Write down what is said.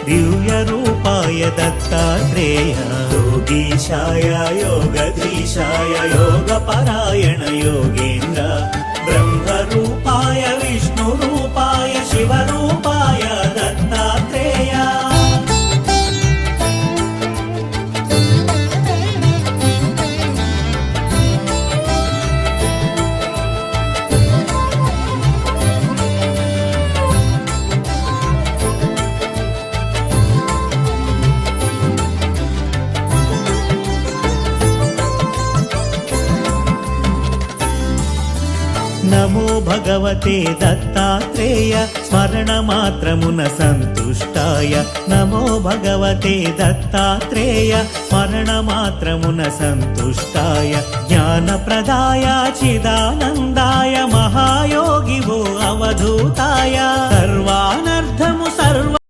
दिव्यरूपाय दत्तात्रेय योगीशाय योगधीशाय योगपरायण योगेन्द्र ब्रह्मरूपाय विष्णुरूपाय शिवरूपाय दत्तात्रेय नमो भगवते दत्तात्रेय स्मरणमात्रमुन सन्तुष्टाय नमो भगवते दत्तात्रेय स्मरणमात्रमुन सन्तुष्टाय ज्ञानप्रदाय चिदानन्दाय महायोगिवो अवधूताय सर्वानर्थमु सर्व